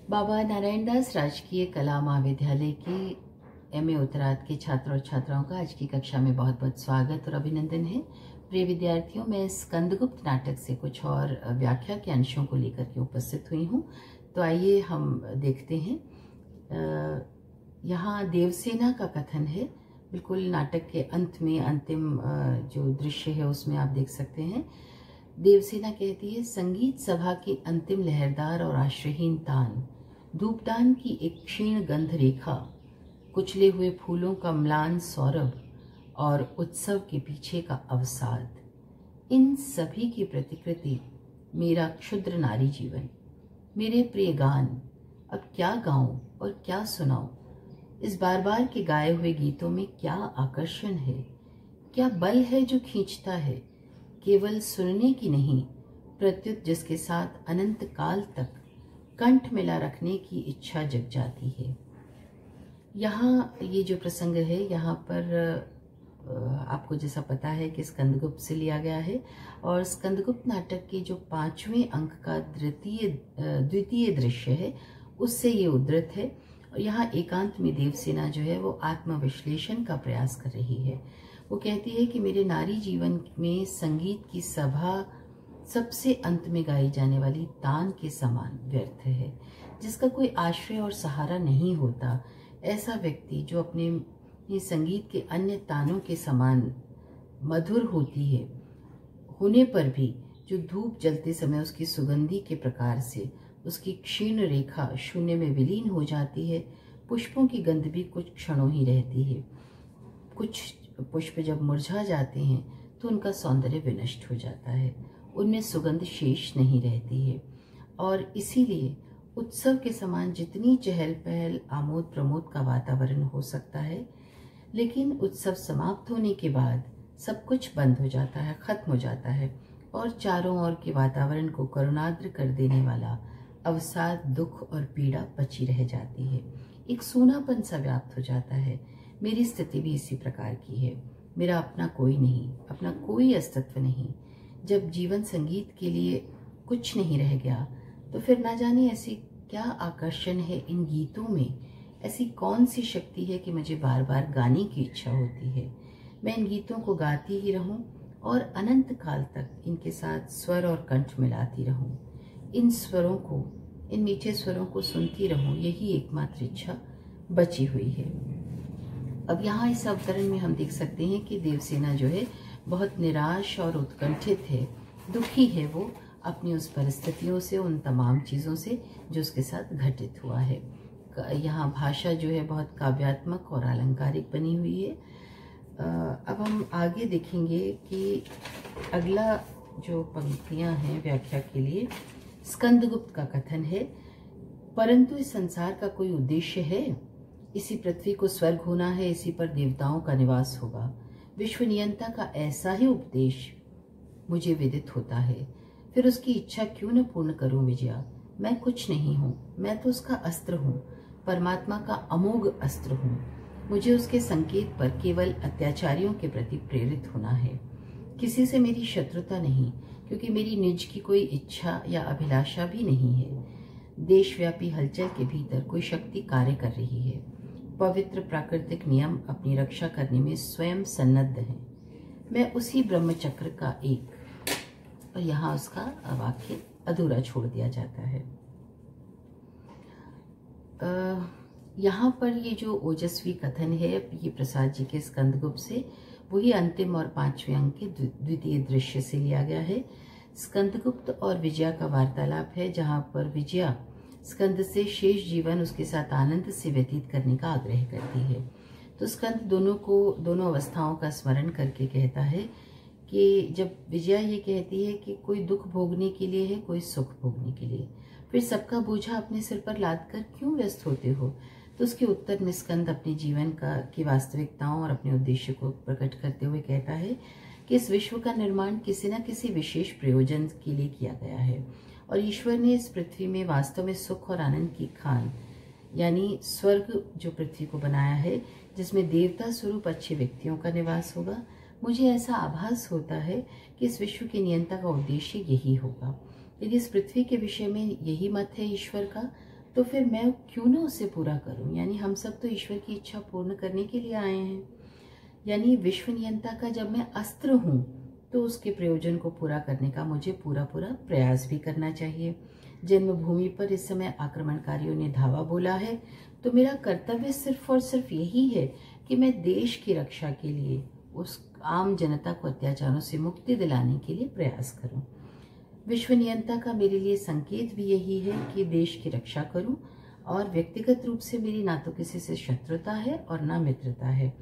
बाबा नारायण दास राजकीय कला महाविद्यालय की एमए उत्तरार्ध के छात्र और छात्राओं का आज की कक्षा में बहुत बहुत स्वागत और अभिनंदन है। प्रिय विद्यार्थियों, मैं स्कंदगुप्त नाटक से कुछ और व्याख्या के अंशों को लेकर के उपस्थित हुई हूँ। तो आइए हम देखते हैं। यहाँ देवसेना का कथन है। बिल्कुल नाटक के अंत में अंतिम जो दृश्य है उसमें आप देख सकते हैं। देवसेना कहती है, संगीत सभा की अंतिम लहरदार और आश्रयहीन तान, धूपदान की एक क्षीण गंध रेखा, कुचले हुए फूलों का म्लान सौरभ और उत्सव के पीछे का अवसाद, इन सभी की प्रतिकृति मेरा क्षुद्र नारी जीवन। मेरे प्रिय गान, अब क्या गाऊं और क्या सुनाऊं? इस बार बार के गाए हुए गीतों में क्या आकर्षण है, क्या बल है जो खींचता है, केवल सुनने की नहीं, प्रत्युत जिसके साथ अनंत काल तक कंठ मिला रखने की इच्छा जग जाती है। यहाँ ये जो प्रसंग है, यहाँ पर आपको जैसा पता है कि स्कंदगुप्त से लिया गया है और स्कंदगुप्त नाटक के जो 5वें अंक का द्वितीय दृश्य है उससे ये उद्धृत है। और यहाँ एकांत में देवसेना जो है वो आत्मविश्लेषण का प्रयास कर रही है। वो कहती है कि मेरे नारी जीवन में संगीत की सभा सबसे अंत में गाई जाने वाली तान के समान व्यर्थ है, जिसका कोई आश्रय और सहारा नहीं होता। ऐसा व्यक्ति जो अपने संगीत के अन्य तानों के समान मधुर होती है, होने पर भी जो धूप जलते समय उसकी सुगंधी के प्रकार से उसकी क्षीण रेखा शून्य में विलीन हो जाती है। पुष्पों की गंध भी कुछ क्षणों ही रहती है। कुछ पुष्प जब मुरझा जाते हैं तो उनका सौंदर्य विनष्ट हो जाता है, उनमें सुगंध शेष नहीं रहती है। और इसीलिए उत्सव के समान जितनी चहल पहल आमोद प्रमोद का वातावरण हो सकता है, लेकिन उत्सव समाप्त होने के बाद सब कुछ बंद हो जाता है, खत्म हो जाता है और चारों ओर के वातावरण को करुणाद्र कर देने वाला अवसाद, दुख और पीड़ा बची रह जाती है। एक सूनापन सा व्याप्त हो जाता है। मेरी स्थिति भी इसी प्रकार की है। मेरा अपना कोई नहीं, अपना कोई अस्तित्व नहीं। जब जीवन संगीत के लिए कुछ नहीं रह गया तो फिर ना जाने ऐसी क्या आकर्षण है इन गीतों में, ऐसी कौन सी शक्ति है कि मुझे बार बार गाने की इच्छा होती है। मैं इन गीतों को गाती ही रहूं और अनंत काल तक इनके साथ स्वर और कंठ मिलाती रहूं। इन स्वरों को, इन मीठे स्वरों को सुनती रहूं, यही एकमात्र इच्छा बची हुई है। अब यहाँ इस अवतरण में हम देख सकते हैं कि देवसेना जो है बहुत निराश और उत्कंठित है, दुखी है वो अपनी उस परिस्थितियों से, उन तमाम चीज़ों से जो उसके साथ घटित हुआ है। यहाँ भाषा जो है बहुत काव्यात्मक और अलंकारिक बनी हुई है। अब हम आगे देखेंगे कि अगला जो पंक्तियाँ हैं व्याख्या के लिए, स्कंदगुप्त का कथन है, परंतु इस संसार का कोई उद्देश्य है? इसी पृथ्वी को स्वर्ग होना है, इसी पर देवताओं का निवास होगा। विश्व नियंता का ऐसा ही उपदेश मुझे विदित होता है, फिर उसकी इच्छा क्यों न पूर्ण करूं विजया? मैं कुछ नहीं हूं, मैं तो उसका अस्त्र हूं, परमात्मा का अमोघ अस्त्र हूं। मुझे उसके संकेत पर केवल अत्याचारियों के प्रति प्रेरित होना है। किसी से मेरी शत्रुता नहीं, क्योंकि मेरी निज की कोई इच्छा या अभिलाषा भी नहीं है। देशव्यापी हलचल के भीतर कोई शक्ति कार्य कर रही है। पवित्र प्राकृतिक नियम अपनी रक्षा करने में स्वयं सन्नद्ध हैं। मैं उसी ब्रह्मचक्र का एक, और यहाँ उसका वाक्य अधूरा छोड़ दिया जाता है। यहाँ पर ये जो ओजस्वी कथन है ये प्रसाद जी के स्कंदगुप्त से, वही अंतिम और 5वें अंक के द्वितीय दृश्य से लिया गया है। स्कंदगुप्त और विजया का वार्तालाप है, जहाँ पर विजया स्कंद से शेष जीवन उसके साथ आनंद से व्यतीत करने का आग्रह करती है। तो स्कंद दोनों अवस्थाओं का स्मरण करके कहता है कि जब विजया ये कहती है कि कोई दुख भोगने के लिए है, कोई सुख भोगने के लिए, फिर सबका बोझा अपने सिर पर लाद कर क्यों व्यस्त होते हो? तो उसके उत्तर में स्कंद अपने जीवन की वास्तविकताओं और अपने उद्देश्य को प्रकट करते हुए कहता है कि इस विश्व का निर्माण किसी न किसी विशेष प्रयोजन के लिए किया गया है और ईश्वर ने इस पृथ्वी में वास्तव में सुख और आनंद की खान यानी स्वर्ग जो पृथ्वी को बनाया है, जिसमें देवता स्वरूप अच्छे व्यक्तियों का निवास होगा। मुझे ऐसा आभास होता है कि इस विश्व के नियंता का उद्देश्य यही होगा। यदि इस पृथ्वी के विषय में यही मत है ईश्वर का, तो फिर मैं क्यों ना उसे पूरा करूं। यानी हम सब तो ईश्वर की इच्छा पूर्ण करने के लिए आए हैं। यानी विश्व नियंता का जब मैं अस्त्र हूं तो उसके प्रयोजन को पूरा करने का मुझे पूरा प्रयास भी करना चाहिए। जन्मभूमि पर इस समय आक्रमणकारियों ने धावा बोला है, तो मेरा कर्तव्य सिर्फ और सिर्फ यही है कि मैं देश की रक्षा के लिए उस आम जनता को अत्याचारों से मुक्ति दिलाने के लिए प्रयास करूं। विश्व नियंता का मेरे लिए संकेत भी यही है कि देश की रक्षा करूं, और व्यक्तिगत रूप से मेरी ना तो किसी से शत्रुता है और ना मित्रता है,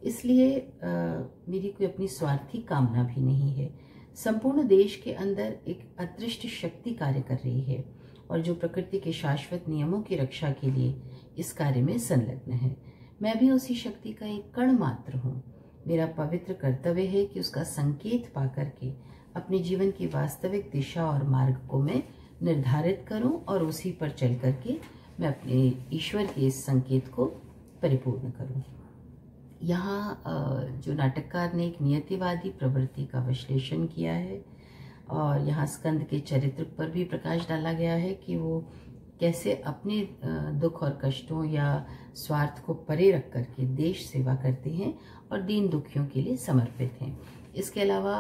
इसलिए मेरी कोई अपनी स्वार्थी कामना भी नहीं है। संपूर्ण देश के अंदर एक अदृष्ट शक्ति कार्य कर रही है और जो प्रकृति के शाश्वत नियमों की रक्षा के लिए इस कार्य में संलग्न है। मैं भी उसी शक्ति का एक कण मात्र हूँ। मेरा पवित्र कर्तव्य है कि उसका संकेत पाकर के अपने जीवन की वास्तविक दिशा और मार्ग को मैं निर्धारित करूं और उसी पर चल करके मैं अपने ईश्वर के इस संकेत को परिपूर्ण करूं। यहाँ जो नाटककार ने एक नियतिवादी प्रवृत्ति का विश्लेषण किया है और यहाँ स्कंद के चरित्र पर भी प्रकाश डाला गया है कि वो कैसे अपने दुख और कष्टों या स्वार्थ को परे रख करके देश सेवा करते हैं और दीन दुखियों के लिए समर्पित हैं। इसके अलावा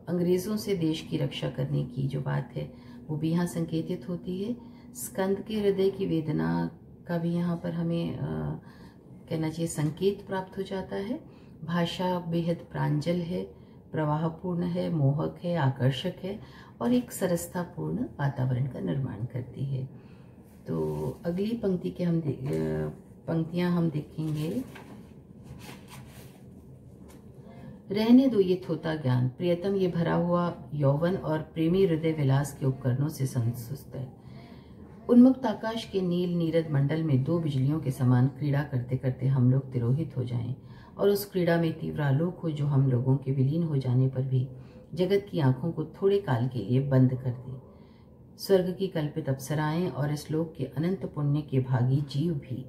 अंग्रेज़ों से देश की रक्षा करने की जो बात है वो भी यहाँ संकेतित होती है। स्कंद के हृदय की वेदना का भी यहाँ पर हमें कहना चाहिए संकेत प्राप्त हो जाता है। भाषा बेहद प्रांजल है, प्रवाहपूर्ण है, मोहक है, आकर्षक है और एक सरसतापूर्ण वातावरण का निर्माण करती है। तो अगली पंक्ति के पंक्तियां हम देखेंगे। रहने दो ये थोता ज्ञान, प्रियतम ये भरा हुआ यौवन और प्रेमी हृदय विलास के उपकरणों से संतुष्ट है। उन्मुक्त आकाश के नील नीरद मंडल में दो बिजलियों के समान क्रीड़ा करते करते हम लोग तिरोहित हो जाएं और उस क्रीड़ा में तीव्र आलोक हो जो हम लोगों के विलीन हो जाने पर भी जगत की आंखों को थोड़े काल के लिए बंद कर दे। स्वर्ग की कल्पित अप्सराएं और इस लोक के अनंत पुण्य के भागी जीव भी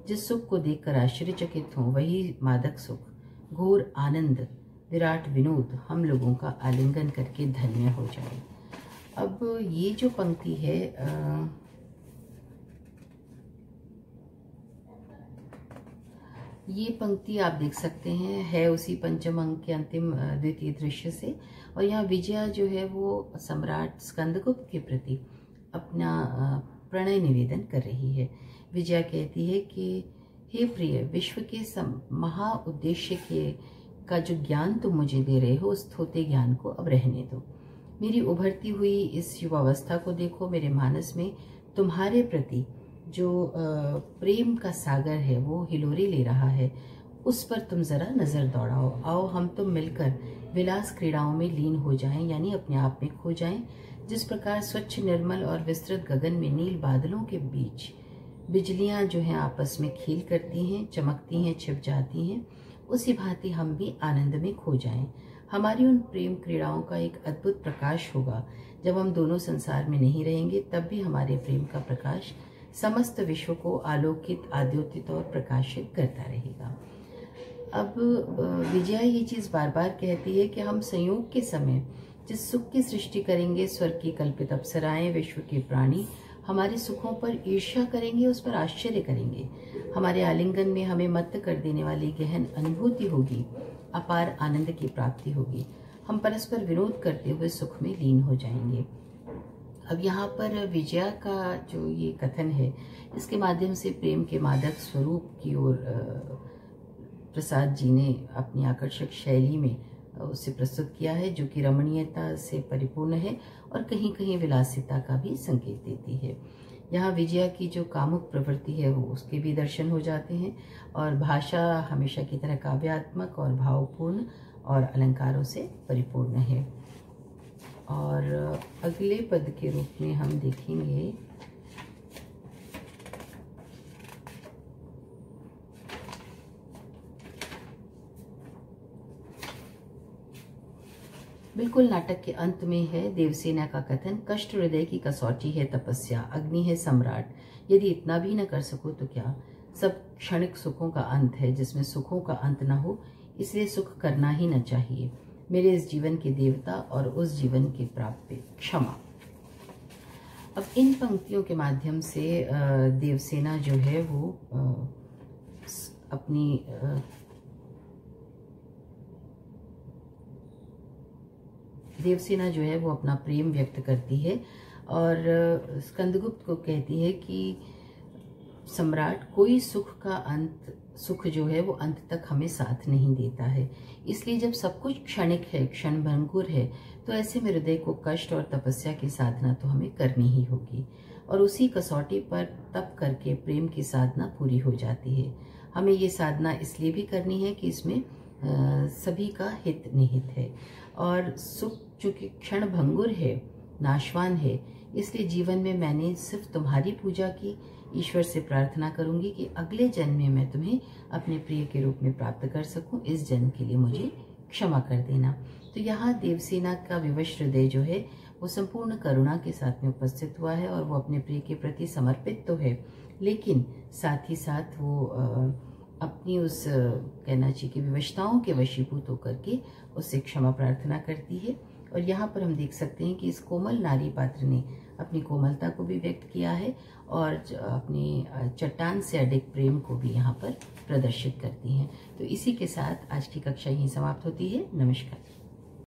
जिस सुख को देखकर आश्चर्यचकित हों, वही मादक सुख, घोर आनंद, विराट विनोद हम लोगों का आलिंगन करके धन्य हो जाए। अब ये जो पंक्ति है ये पंक्ति आप देख सकते हैं है उसी पंचम अंक के अंतिम द्वितीय दृश्य से, और यहाँ विजया जो है वो सम्राट स्कंदगुप्त के प्रति अपना प्रणय निवेदन कर रही है। विजया कहती है कि हे प्रिय, विश्व के महा उद्देश्य का जो ज्ञान तुम मुझे दे रहे हो उस थोते ज्ञान को अब रहने दो। मेरी उभरती हुई इस युवावस्था को देखो। मेरे मानस में तुम्हारे प्रति जो प्रेम का सागर है वो हिलोरी ले रहा है, उस पर तुम जरा नजर दौड़ाओ। आओ हम तुम मिलकर विलास क्रीड़ाओं में लीन हो जाएं, यानी अपने आप में खो जाएं। जिस प्रकार स्वच्छ निर्मल और विस्तृत गगन में नील बादलों के बीच बिजलियां जो हैं आपस में खेल करती हैं, चमकती हैं, छिप जाती हैं, उसी भांति हम भी आनंद में खो जाएं। हमारी उन प्रेम क्रीड़ाओं का एक अद्भुत प्रकाश होगा। जब हम दोनों संसार में नहीं रहेंगे तब भी हमारे प्रेम का प्रकाश समस्त विश्व को आलोकित, आद्योतित और प्रकाशित करता रहेगा। अब विजया ये चीज बार बार कहती है कि हम संयोग के समय जिस सुख की सृष्टि करेंगे, स्वर्ग की कल्पित अप्सराएं, विश्व के प्राणी हमारे सुखों पर ईर्ष्या करेंगे, उस पर आश्चर्य करेंगे। हमारे आलिंगन में हमें मत्त कर देने वाली गहन अनुभूति होगी, अपार आनंद की प्राप्ति होगी। हम परस्पर विरोध करते हुए सुख में लीन हो जाएंगे। अब यहाँ पर विजया का जो ये कथन है, इसके माध्यम से प्रेम के मादक स्वरूप की ओर प्रसाद जी ने अपनी आकर्षक शैली में उसे प्रस्तुत किया है, जो कि रमणीयता से परिपूर्ण है और कहीं कहीं विलासिता का भी संकेत देती है। यहाँ विजया की जो कामुक प्रवृत्ति है वो उसके भी दर्शन हो जाते हैं और भाषा हमेशा की तरह काव्यात्मक और भावपूर्ण और अलंकारों से परिपूर्ण है। और अगले पद के रूप में हम देखेंगे बिल्कुल नाटक के अंत में है देवसेना का कथन, कष्ट हृदय की कसौटी है तपस्या, अग्नि है सम्राट, यदि इतना भी न कर सको तो क्या। सब क्षणिक सुखों का अंत है जिसमें सुखों का अंत न हो, इसलिए सुख करना ही न चाहिए। मेरे इस जीवन के देवता और उस जीवन के प्राप्य क्षमा। अब इन पंक्तियों के माध्यम से देवसेना जो है वो अपनी देवसेना जो है वो अपना प्रेम व्यक्त करती है और स्कंदगुप्त को कहती है कि सम्राट, कोई सुख जो है वो अंत तक हमें साथ नहीं देता है, इसलिए जब सब कुछ क्षणिक है, क्षणभंगुर है, तो ऐसे में हृदय को कष्ट और तपस्या की साधना तो हमें करनी ही होगी और उसी कसौटी पर तप करके प्रेम की साधना पूरी हो जाती है। हमें ये साधना इसलिए भी करनी है कि इसमें सभी का हित निहित है और सुख चूंकि क्षण भंगुर है, नाशवान है, इसलिए जीवन में मैंने सिर्फ तुम्हारी पूजा की। ईश्वर से प्रार्थना करूंगी कि अगले जन्म में मैं तुम्हें अपने प्रिय के रूप में प्राप्त कर सकूं, इस जन्म के लिए मुझे क्षमा कर देना। तो यहाँ देवसेना का विवश हृदय जो है वो संपूर्ण करुणा के साथ में उपस्थित हुआ है और वो अपने प्रिय के प्रति समर्पित तो है, लेकिन साथ ही साथ वो अपनी उस कहना चाहिए कि विवशताओं के वशीभूत होकर के उससे क्षमा प्रार्थना करती है। और यहाँ पर हम देख सकते हैं कि इस कोमल नारी पात्र ने अपनी कोमलता को भी व्यक्त किया है और अपनी चट्टान से अडिग प्रेम को भी यहाँ पर प्रदर्शित करती हैं। तो इसी के साथ आज की कक्षा यहीं समाप्त होती है। नमस्कार।